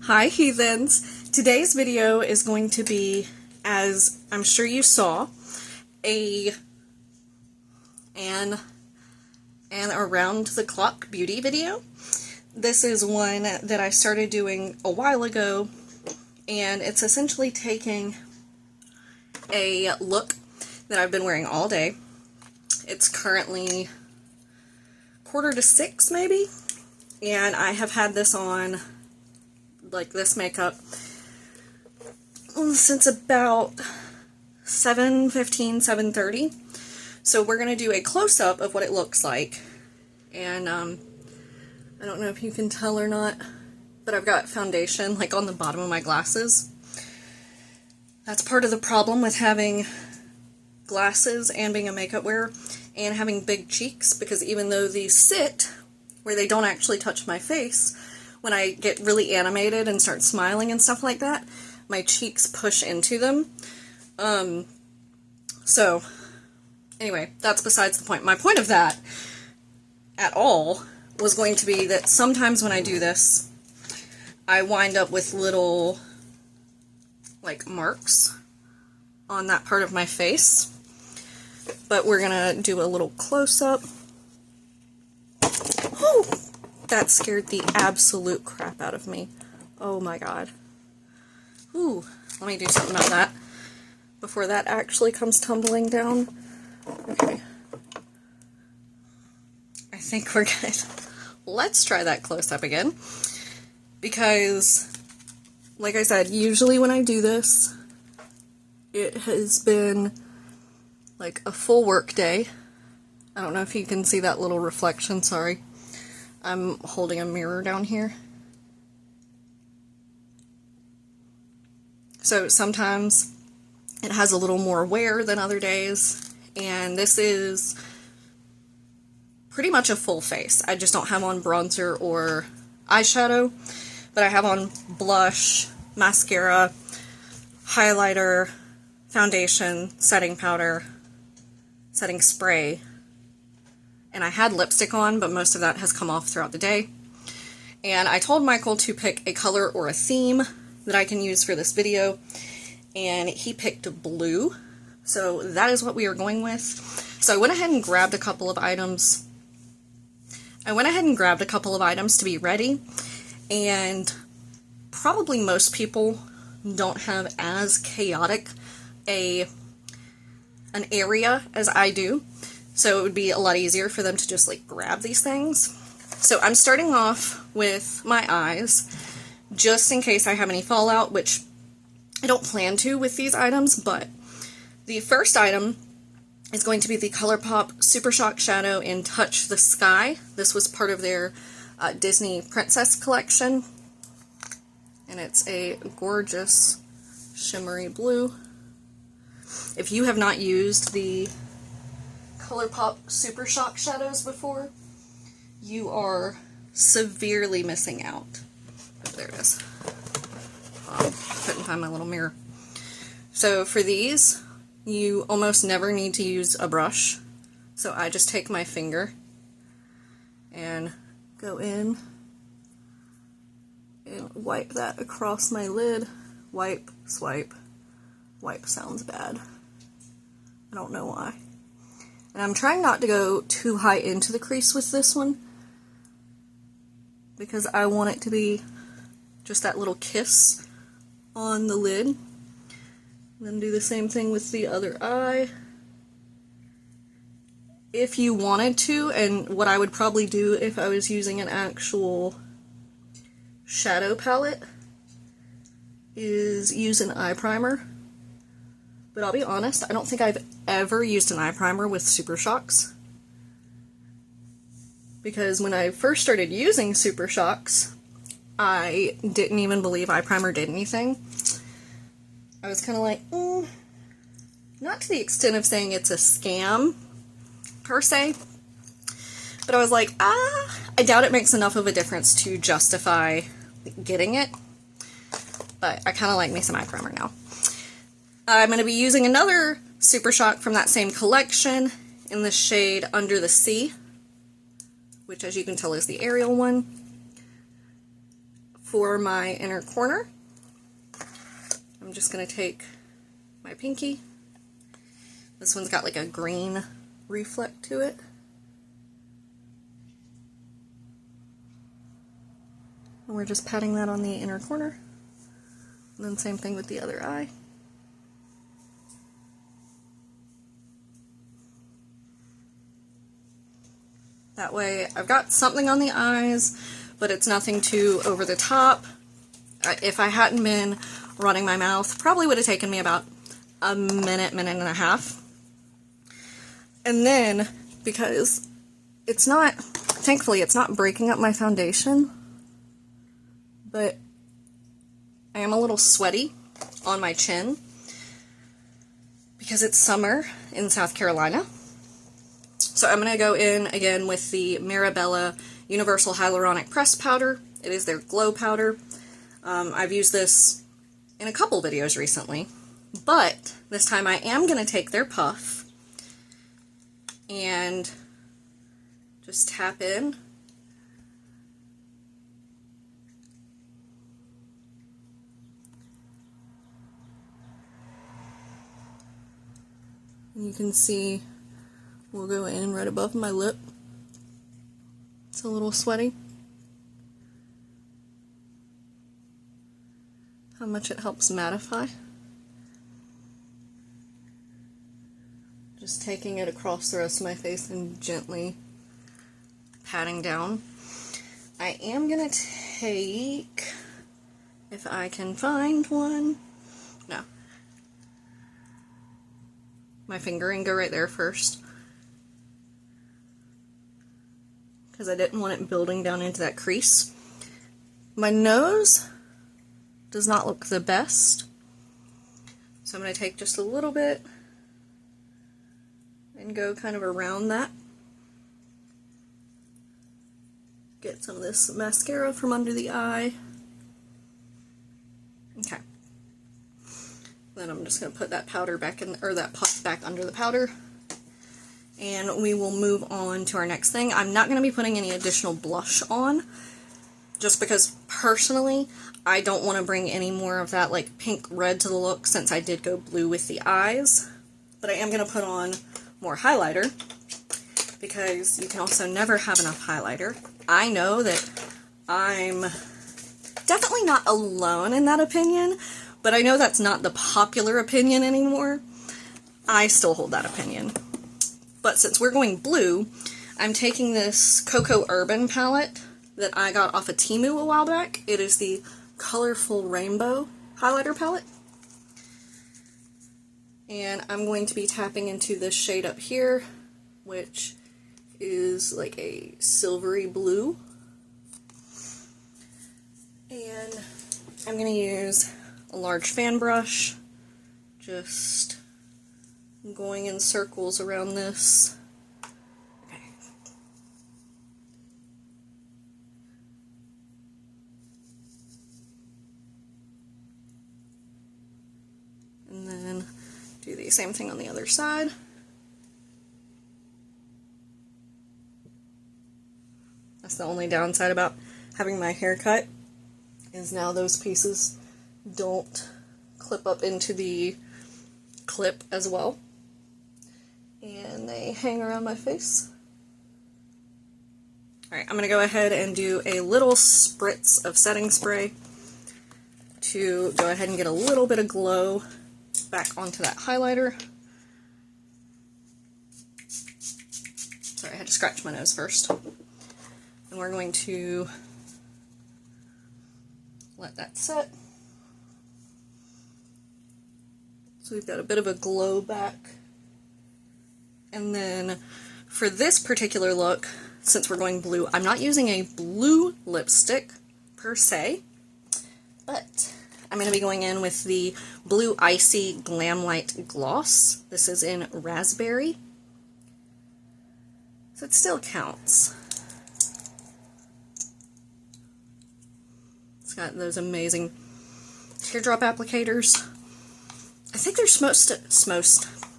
Hi heathens! Today's video is going to be, as I'm sure you saw, an around the clock beauty video. This is one that I started doing a while ago, and it's essentially taking a look that I've been wearing all day. It's currently 5:45 maybe, and I have had this on, like this makeup, since about 7:15, 7:30. So we're going to do a close-up of what it looks like. And I don't know if you can tell or not, but I've got foundation like on the bottom of my glasses. That's part of the problem with having glasses and being a makeup wearer and having big cheeks, because even though these sit where they don't actually touch my face, when I get really animated and start smiling and stuff like that, my cheeks push into them. So anyway, that's besides the point. My point of that at all was going to be that sometimes when I do this, I wind up with little, like, marks on that part of my face. But we're gonna do a little close-up. Oh, that scared the absolute crap out of me. Oh my god. Ooh, let me do something about that before that actually comes tumbling down. Okay. I think we're good. Let's try that close-up again, because, like I said, usually when I do this, it has been like a full work day. I don't know if you can see that little reflection, sorry. I'm holding a mirror down here. So sometimes it has a little more wear than other days, and this is pretty much a full face. I just don't have on bronzer or eyeshadow, but I have on blush, mascara, highlighter, foundation, setting powder, setting spray, and I had lipstick on, but most of that has come off throughout the day. And I told Michael to pick a color or a theme that I can use for this video, and he picked blue, so that is what we are going with. So I went ahead and grabbed a couple of items. To be ready, and probably most people don't have as chaotic an area as I do, so it would be a lot easier for them to just like grab these things. So I'm starting off with my eyes, just in case I have any fallout, which I don't plan to with these items. But the first item is going to be the ColourPop Super Shock Shadow in Touch the Sky. This was part of their Disney Princess collection, and it's a gorgeous shimmery blue. If you have not used the ColourPop Super Shock Shadows before, you are severely missing out. Oh, there it is. Couldn't find my little mirror. So for these, you almost never need to use a brush. So I just take my finger and go in and wipe that across my lid. Wipe, swipe. Wipe sounds bad. I don't know why. And I'm trying not to go too high into the crease with this one, because I want it to be just that little kiss on the lid. And then do the same thing with the other eye. If you wanted to, and what I would probably do if I was using an actual shadow palette, is use an eye primer. But I'll be honest, I don't think I've ever used an eye primer with Super Shocks, because when I first started using Super Shocks, I didn't even believe eye primer did anything. I was kind of like, not to the extent of saying it's a scam, per se, but I was like, I doubt it makes enough of a difference to justify getting it, but I kind of like me some eye primer now. I'm going to be using another Super Shock from that same collection in the shade Under the Sea, which, as you can tell, is the Ariel one. for my inner corner, I'm just going to take my pinky. This one's got like a green reflect to it. And we're just patting that on the inner corner. And then same thing with the other eye. That way I've got something on the eyes, but it's nothing too over the top. If I hadn't been running my mouth, probably would have taken me about a minute, minute and a half. And then, because it's not, thankfully it's not breaking up my foundation, but I am a little sweaty on my chin because it's summer in South Carolina. So I'm going to go in again with the Mirabella Universal Hyaluronic Press Powder. It is their glow powder. I've used this in a couple videos recently, but this time I am going to take their puff and just tap in. And you can see we'll go in right above my lip. It's a little sweaty. How much it helps mattify. Just taking it across the rest of my face and gently patting down. I am going to take, if I can find one, no, my finger and go right there first. Because I didn't want it building down into that crease. My nose does not look the best, so I'm going to take just a little bit and go kind of around that. Get some of this mascara from under the eye. Okay. Then I'm just going to put that powder back in, or that puff back under the powder. And we will move on to our next thing. I'm not going to be putting any additional blush on, just because personally I don't want to bring any more of that like pink red to the look since I did go blue with the eyes. But I am going to put on more highlighter, because you can also never have enough highlighter. I know that I'm definitely not alone in that opinion, but I know that's not the popular opinion anymore. I still hold that opinion. But since we're going blue, I'm taking this Cocoa Urban palette that I got off of Temu a while back. It is the Colorful Rainbow highlighter palette. And I'm going to be tapping into this shade up here, which is like a silvery blue. And I'm going to use a large fan brush, just going in circles around this. Okay. And then do the same thing on the other side. That's the only downside about having my hair cut, is now those pieces don't clip up into the clip as well. And they hang around my face. Alright, I'm going to go ahead and do a little spritz of setting spray to go ahead and get a little bit of glow back onto that highlighter. Sorry, I had to scratch my nose first. And we're going to let that set. So we've got a bit of a glow back. And then for this particular look, since we're going blue, I'm not using a blue lipstick per se, but I'm going to be going in with the Blue Icy Glam Light Gloss. This is in Raspberry, so it still counts. It's got those amazing teardrop applicators. I think they're supposed to smell.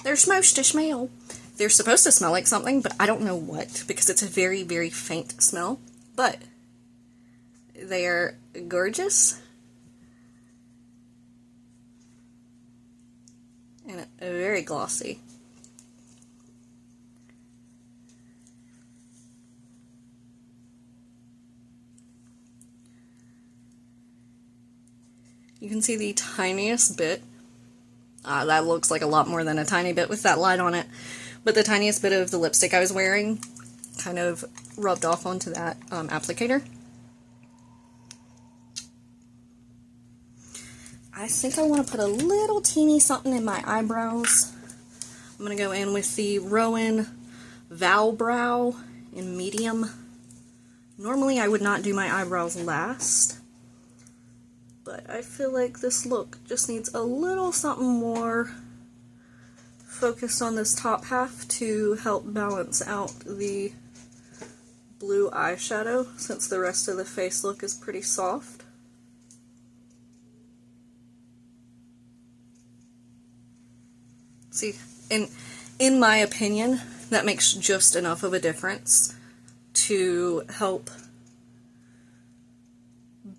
They're supposed to smell like something, but I don't know what, because it's a very, very faint smell. But they're gorgeous. And very glossy. You can see the tiniest bit. That looks like a lot more than a tiny bit with that light on it. But the tiniest bit of the lipstick I was wearing kind of rubbed off onto that applicator. I think I want to put a little teeny something in my eyebrows. I'm going to go in with the Rowan Vow Brow in medium. Normally I would not do my eyebrows last, but I feel like this look just needs a little something more focused on this top half to help balance out the blue eyeshadow, since the rest of the face look is pretty soft. See, in my opinion, that makes just enough of a difference to help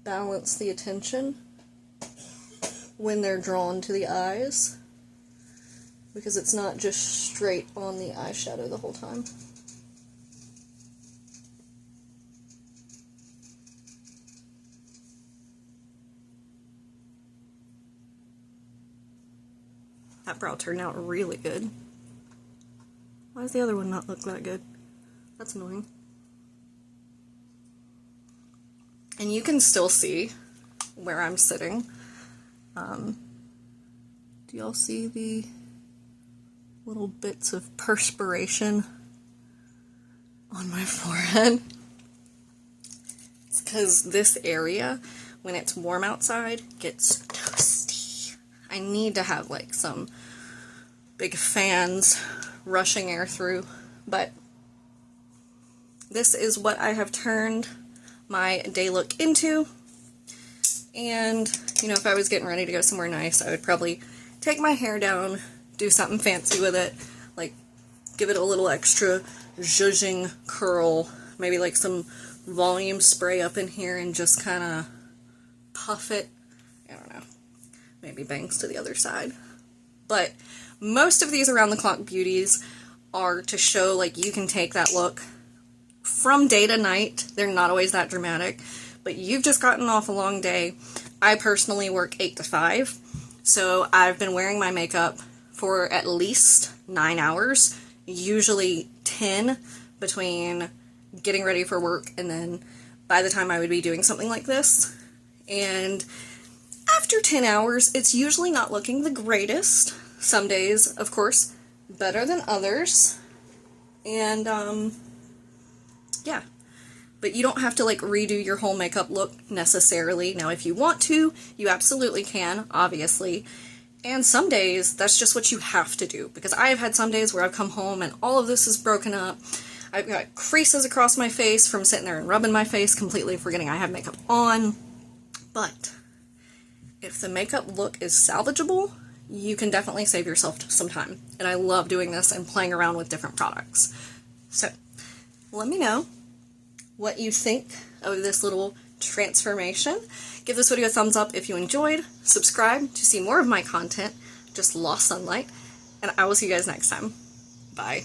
balance the attention when they're drawn to the eyes, because it's not just straight on the eyeshadow the whole time. That brow turned out really good. Why does the other one not look that good? That's annoying. And you can still see where I'm sitting. Do y'all see the little bits of perspiration on my forehead? It's because this area, when it's warm outside, gets toasty. I need to have like some big fans rushing air through, but this is what I have turned my day look into. And you know, if I was getting ready to go somewhere nice, I would probably take my hair down, do something fancy with it, like give it a little extra zhuzhing curl, maybe like some volume spray up in here and just kind of puff it. I don't know, maybe bangs to the other side. But most of these around the clock beauties are to show like you can take that look from day to night. They're not always that dramatic, but you've just gotten off a long day. I personally work 8 to 5, so I've been wearing my makeup for at least 9 hours, usually 10 between getting ready for work and then by the time I would be doing something like this. And after 10 hours, it's usually not looking the greatest. Some days, of course, better than others. And, yeah. But you don't have to, like, redo your whole makeup look necessarily. Now, if you want to, you absolutely can, obviously. And some days, that's just what you have to do. Because I have had some days where I've come home and all of this is broken up. I've got creases across my face from sitting there and rubbing my face, completely forgetting I have makeup on. But if the makeup look is salvageable, you can definitely save yourself some time. And I love doing this and playing around with different products. So, let me know what you think of this little transformation. Give this video a thumbs up if you enjoyed. Subscribe to see more of my content, just Lost Sunlight. And I will see you guys next time. Bye.